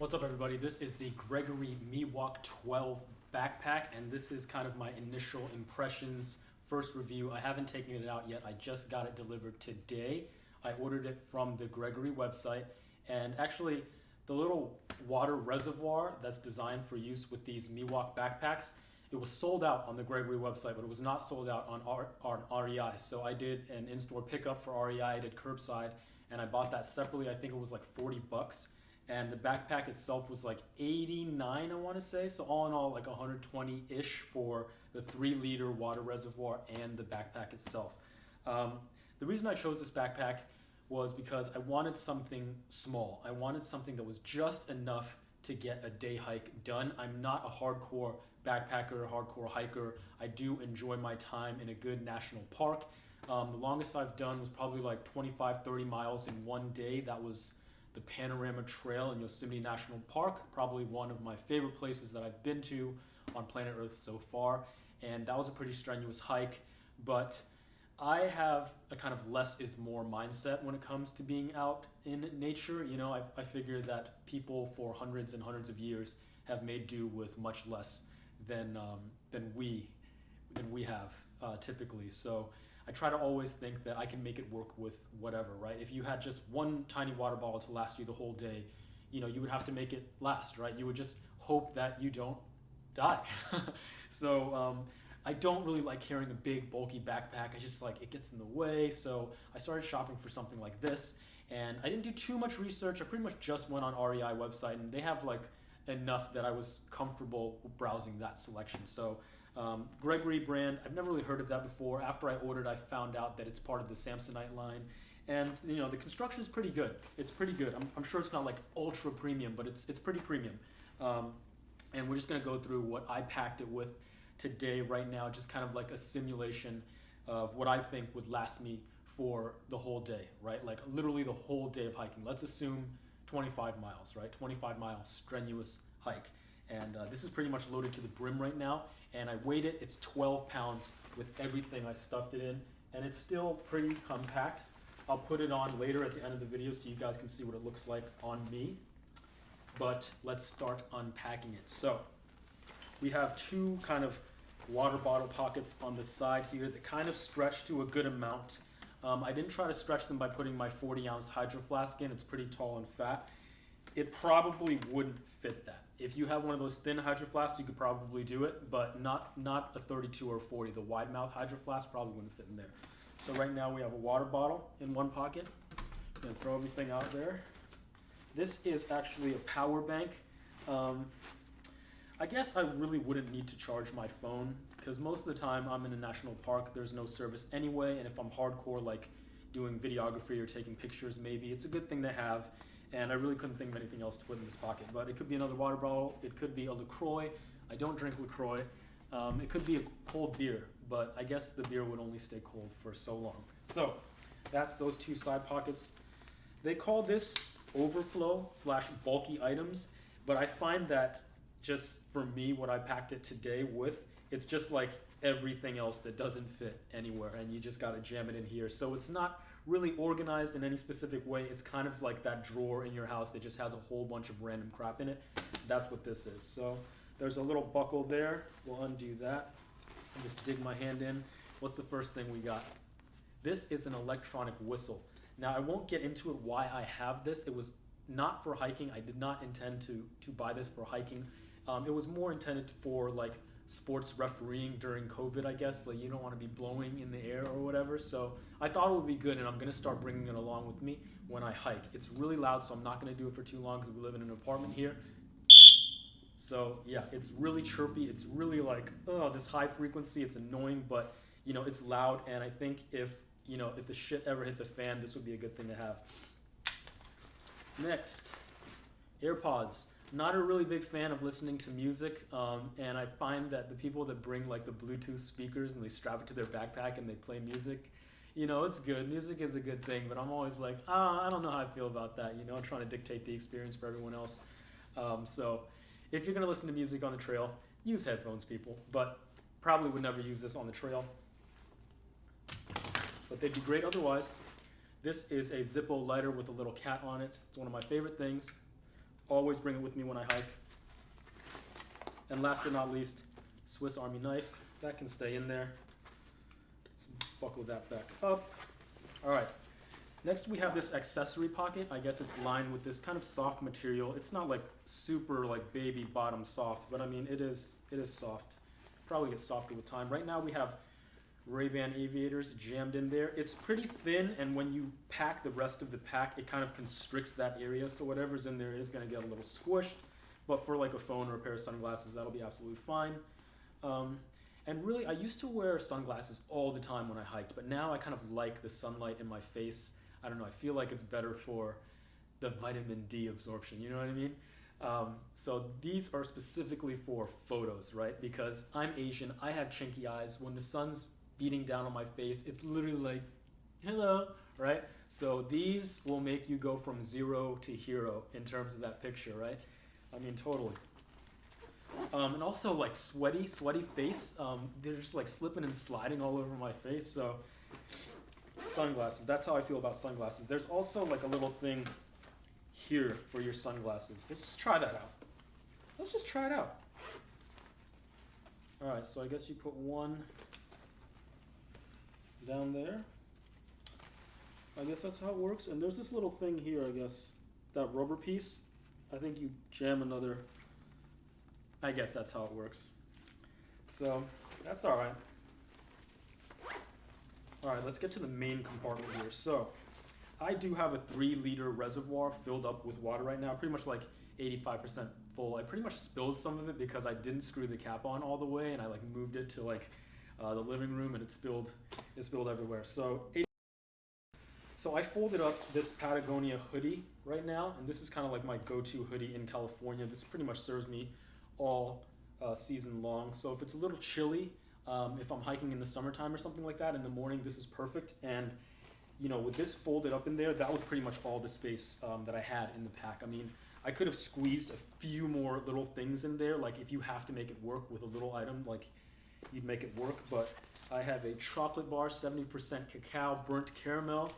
What's up, everybody? This is the Gregory Miwok 12 backpack, and this is kind of my initial impressions, first review. I haven't taken it out yet. I just got it delivered today. I ordered it from the Gregory website, and actually, the little water reservoir that's designed for use with these Miwok backpacks, it was sold out on the Gregory website, but it was not sold out on REI. So I did an in-store pickup for REI. I did curbside, and I bought that separately. I think it was like 40 bucks. And the backpack itself was like 89, I want to say. So all in all, like 120-ish for the 3-liter water reservoir and the backpack itself. The reason I chose this backpack was because I wanted something small. I wanted something that was just enough to get a day hike done. I'm not a hardcore backpacker, hardcore hiker. I do enjoy my time in a good national park. The longest I've done was probably like 25, 30 miles in one day. That was the Panorama Trail in Yosemite National Park, probably one of my favorite places that I've been to on planet Earth so far. And that was a pretty strenuous hike, but I have a kind of less is more mindset when it comes to being out in nature. You know, I figure that people for hundreds and hundreds of years have made do with much less than we have typically. So I try to always think that I can make it work with whatever, right? If you had just one tiny water bottle to last you the whole day, you know, you would have to make it last, right? You would just hope that you don't die. So I don't really like carrying a big bulky backpack. I just like, it gets in the way. So I started shopping for something like this, and I didn't do too much research. I pretty much just went on REI website, and they have like enough that I was comfortable browsing that selection. So Gregory brand, I've never really heard of that before. After I ordered, I found out that it's part of the Samsonite line, and you know, the construction is pretty good. It's pretty good. I'm sure it's not like ultra premium, but it's pretty premium. And we're just gonna go through what I packed it with today, right now, just kind of like a simulation of what I think would last me for the whole day, right? Like literally the whole day of hiking. Let's assume 25 miles, right? 25 miles strenuous hike. And this is pretty much loaded to the brim right now. And I weighed it, it's 12 pounds with everything I stuffed it in. And it's still pretty compact. I'll put it on later at the end of the video so you guys can see what it looks like on me. But let's start unpacking it. So we have two kind of water bottle pockets on the side here that kind of stretch to a good amount. I didn't try to stretch them by putting my 40-ounce hydro flask in. It's pretty tall and fat. It probably wouldn't fit that. If you have one of those thin hydro flasks, you could probably do it, but not a 32 or 40. The wide mouth hydro flask probably wouldn't fit in there. So right now we have a water bottle in one pocket. I'm gonna throw everything out there. This is actually a power bank. I guess I really wouldn't need to charge my phone because most of the time I'm in a national park, there's no service anyway, and if I'm hardcore like doing videography or taking pictures, maybe it's a good thing to have. And I really couldn't think of anything else to put in this pocket. But it could be another water bottle. It could be a LaCroix. I don't drink LaCroix. It could be a cold beer, but I guess the beer would only stay cold for so long. So that's those two side pockets. They call this overflow / bulky items, but I find that just for me, what I packed it today with, it's just like everything else that doesn't fit anywhere, and you just gotta jam it in here. So it's not really organized in any specific way. It's kind of like that drawer in your house that just has a whole bunch of random crap in it. That's what this is. So there's a little buckle there. We'll undo that and just dig my hand in. What's the first thing we got? This is an electronic whistle. Now I won't get into it why I have this. It was not for hiking. I did not intend to buy this for hiking. It was more intended for like sports refereeing during COVID, I guess. Like you don't want to be blowing in the air or whatever. So I thought it would be good, and I'm gonna start bringing it along with me when I hike. It's really loud, so I'm not gonna do it for too long because we live in an apartment here. So yeah, it's really chirpy. It's really like, oh, this high frequency. It's annoying, but you know, it's loud. And I think if the shit ever hit the fan, this would be a good thing to have. Next, AirPods. Not a really big fan of listening to music, and I find that the people that bring like the Bluetooth speakers and they strap it to their backpack and they play music, you know, it's good. Music is a good thing, but I'm always like, I don't know how I feel about that, you know, trying to dictate the experience for everyone else. So if you're gonna listen to music on the trail, use headphones, people, but probably would never use this on the trail. But they'd be great otherwise. This is a Zippo lighter with a little cat on it. It's one of my favorite things. Always bring it with me when I hike. And last but not least, Swiss Army knife. That can stay in there. Let's buckle that back up. All right. Next we have this accessory pocket. I guess it's lined with this kind of soft material. It's not like super like baby bottom soft, but I mean it is soft. Probably gets softer with time. Right now we have Ray-Ban aviators jammed in there. It's pretty thin, and when you pack the rest of the pack, it kind of constricts that area, so whatever's in there is going to get a little squished. But for like a phone or a pair of sunglasses, that'll be absolutely fine. And really, I used to wear sunglasses all the time when I hiked, but now I kind of like the sunlight in my face. I don't know, I feel like it's better for the vitamin D absorption, you know what I mean? So these are specifically for photos, right? Because I'm Asian, I have chinky eyes. When the sun's beating down on my face, it's literally like, hello, right? So these will make you go from 0 to hero in terms of that picture, right? I mean, totally. And also like sweaty face. They're just like slipping and sliding all over my face. So sunglasses, that's how I feel about sunglasses. There's also like a little thing here for your sunglasses. Let's just try that out. Let's just try it out. All right, so I guess you put one down there. I guess that's how it works. And there's this little thing here, I guess, that rubber piece. I think you jam another. I guess that's how it works. So that's all right. All right, let's get to the main compartment here. So I do have a 3-liter reservoir filled up with water right now, pretty much like 85% full. I pretty much spilled some of it because I didn't screw the cap on all the way, and I like moved it to like the living room, and it spilled everywhere. So I folded up this Patagonia hoodie right now, and this is kind of like my go-to hoodie in California. This pretty much serves me all season long. So if it's a little chilly, if I'm hiking in the summertime or something like that in the morning, this is perfect. And you know, with this folded up in there, that was pretty much all the space that I had in the pack. I mean, I could have squeezed a few more little things in there. Like if you have to make it work with a little item, like you'd make it work. But I have a chocolate bar, 70% cacao, burnt caramel.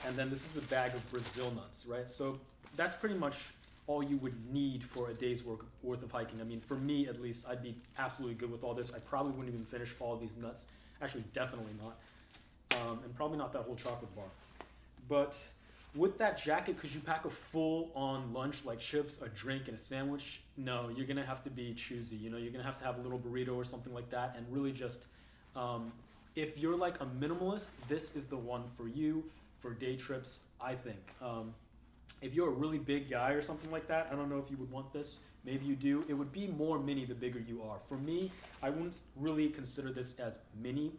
And then this is a bag of Brazil nuts, right? So that's pretty much all you would need for a day's worth of hiking. I mean, for me at least, I'd be absolutely good with all this. I probably wouldn't even finish all these nuts. Actually, definitely not. And probably not that whole chocolate bar. But with that jacket, could you pack a full-on lunch like chips, a drink, and a sandwich? No, you're gonna have to be choosy. You know, you're gonna have to have a little burrito or something like that, and really just, if you're like a minimalist, this is the one for you for day trips, I think. If you're a really big guy or something like that, I don't know if you would want this. Maybe you do. It would be more mini the bigger you are. For me, I wouldn't really consider this as mini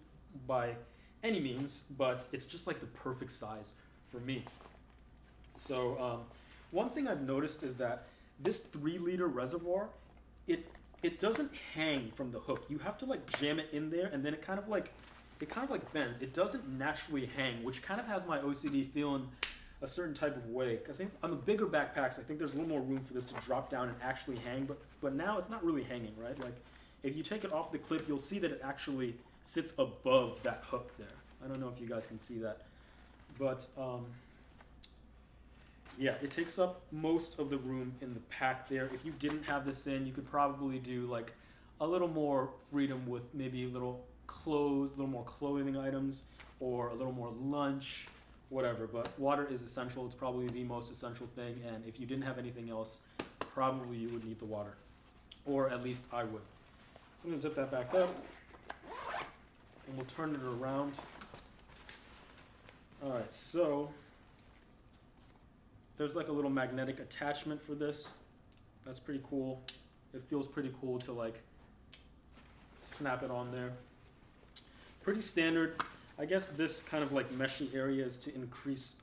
by any means, but it's just like the perfect size for me. So one thing I've noticed is that this 3-liter reservoir, it doesn't hang from the hook. You have to like jam it in there, and then it kind of like bends. It doesn't naturally hang, which kind of has my OCD feeling a certain type of way. Because I think on the bigger backpacks, I think there's a little more room for this to drop down and actually hang, but now it's not really hanging, right? Like if you take it off the clip, you'll see that it actually sits above that hook there. I don't know if you guys can see that, but yeah, it takes up most of the room in the pack there. If you didn't have this in, you could probably do like a little more freedom with maybe a little clothes, a little more clothing items, or a little more lunch, whatever. But water is essential. It's probably the most essential thing, and if you didn't have anything else, probably you would need the water, or at least I would. So I'm gonna zip that back up, and we'll turn it around. All right, so there's like a little magnetic attachment for this. That's pretty cool. It feels pretty cool to like snap it on there. Pretty standard. I guess this kind of like meshy area is to increase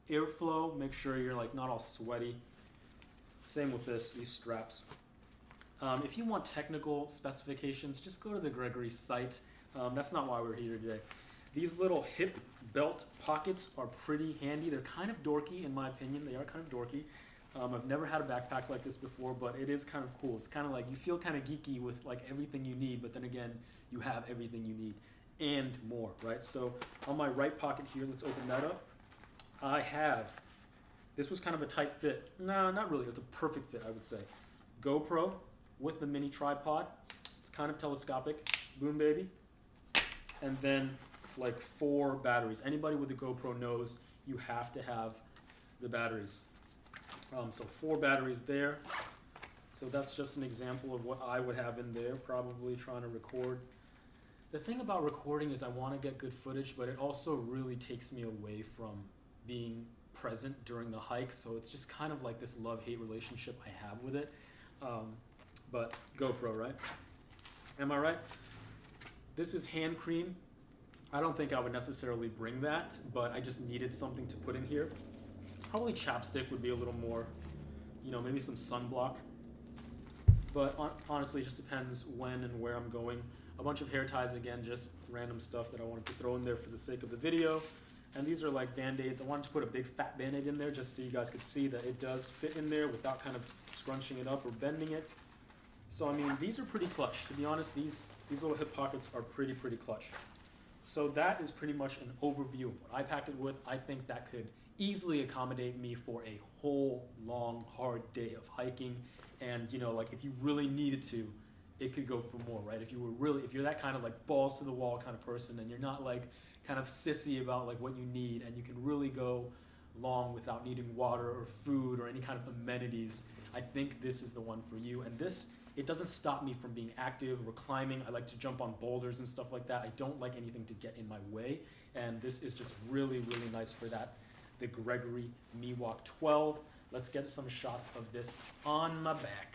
airflow, make sure you're like not all sweaty. Same with these straps. If you want technical specifications, just go to the Gregory site. That's not why we're here today. These little hip belt pockets are pretty handy. They're kind of dorky in my opinion. They are kind of dorky. I've never had a backpack like this before, but it is kind of cool. It's kind of like you feel kind of geeky with like everything you need, but then again, you have everything you need and more, right? So on my right pocket here, let's open that up. I have This was kind of a tight fit. No, not really. It's a perfect fit, I would say. GoPro with the mini tripod. It's kind of telescopic. Boom, baby. And then like 4 batteries. Anybody with a GoPro knows you have to have the batteries. So 4 batteries there. So that's just an example of what I would have in there, probably trying to record. The thing about recording is I want to get good footage, but it also really takes me away from being present during the hike. So it's just kind of like this love-hate relationship I have with it. But GoPro, right? Am I right? This is hand cream. I don't think I would necessarily bring that, but I just needed something to put in here. Probably chapstick would be a little more, you know, maybe some sunblock. But honestly, it just depends when and where I'm going. A bunch of hair ties, again, just random stuff that I wanted to throw in there for the sake of the video. And these are like Band-Aids. I wanted to put a big fat Band-Aid in there just so you guys could see that it does fit in there without kind of scrunching it up or bending it. So, I mean, these are pretty clutch. To be honest, these little hip pockets are pretty clutch. So that is pretty much an overview of what I packed it with. I think that could easily accommodate me for a whole long, hard day of hiking. And, you know, like if you really needed to, it could go for more, right? If you're that kind of like balls to the wall kind of person and you're not like kind of sissy about like what you need and you can really go long without needing water or food or any kind of amenities, I think this is the one for you. And this, it doesn't stop me from being active or climbing. I like to jump on boulders and stuff like that. I don't like anything to get in my way. And this is just really nice for that. The Gregory Miwok 12. Let's get some shots of this on my back.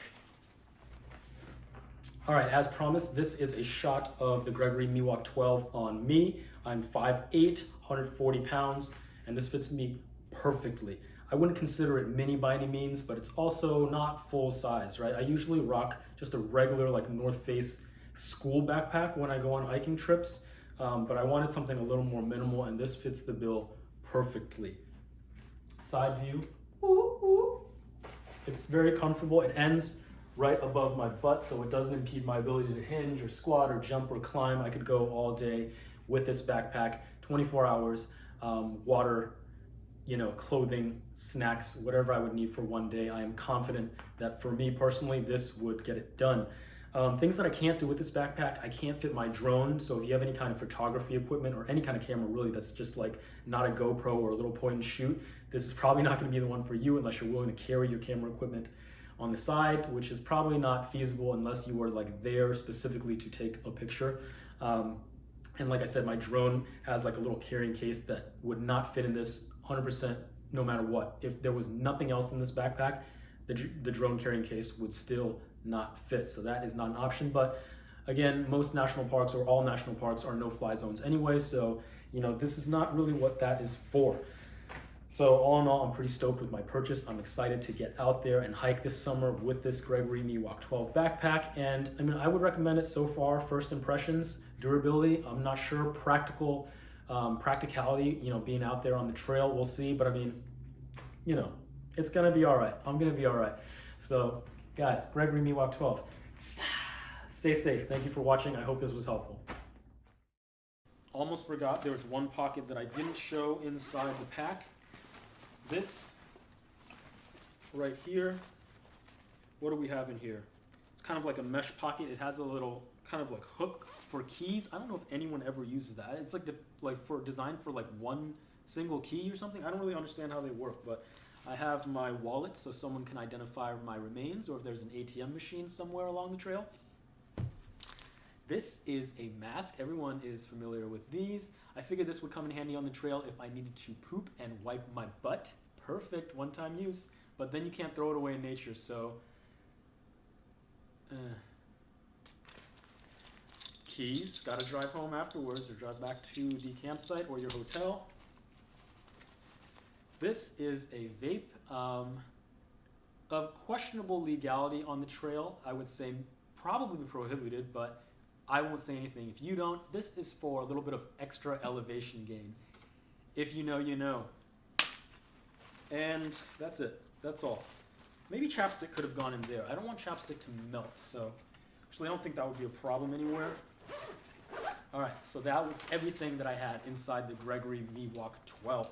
All right, as promised, this is a shot of the Gregory Miwok 12 on me. I'm 5'8", 140 pounds, and this fits me perfectly. I wouldn't consider it mini by any means, but it's also not full size, right? I usually rock just a regular like North Face school backpack when I go on hiking trips, but I wanted something a little more minimal, and this fits the bill perfectly. Side view. It's very comfortable. It ends right above my butt, so it doesn't impede my ability to hinge or squat or jump or climb. I could go all day with this backpack, 24 hours, water, you know, clothing, snacks, whatever I would need for one day. I am confident that for me personally, this would get it done. Things that I can't do with this backpack, I can't fit my drone. So if you have any kind of photography equipment or any kind of camera really that's just like not a GoPro or a little point and shoot, this is probably not going to be the one for you unless you're willing to carry your camera equipment on the side, which is probably not feasible unless you were like there specifically to take a picture. And like I said, my drone has like a little carrying case that would not fit in this 100% no matter what. If there was nothing else in this backpack, the drone carrying case would still not fit. So that is not an option. But again, most national parks or all national parks are no-fly zones anyway. So, you know, this is not really what that is for. So all in all, I'm pretty stoked with my purchase. I'm excited to get out there and hike this summer with this Gregory Miwok 12 backpack. And I mean, I would recommend it so far. First impressions, durability, I'm not sure. Practicality, you know, being out there on the trail, we'll see. But I mean, you know, it's gonna be all right. I'm gonna be all right. So guys, Gregory Miwok 12, stay safe. Thank you for watching. I hope this was helpful. Almost forgot, there was one pocket that I didn't show inside the pack. This right here, what do we have in here? It's kind of like a mesh pocket. It has a little kind of like hook for keys. I don't know if anyone ever uses that. It's like for designed for like one single key or something. I don't really understand how they work, but I have my wallet so someone can identify my remains or if there's an ATM machine somewhere along the trail. This is a mask. Everyone is familiar with these. I figured this would come in handy on the trail if I needed to poop and wipe my butt. Perfect, one-time use. But then you can't throw it away in nature, so... Keys, gotta drive home afterwards or drive back to the campsite or your hotel. This is a vape of questionable legality on the trail. I would say probably prohibited, but I won't say anything if you don't. This is for a little bit of extra elevation gain. If you know, you know. And that's it. That's all. Maybe chapstick could have gone in there. I don't want chapstick to melt, so actually I don't think that would be a problem anywhere. All right, so that was everything that I had inside the Gregory Miwok 12.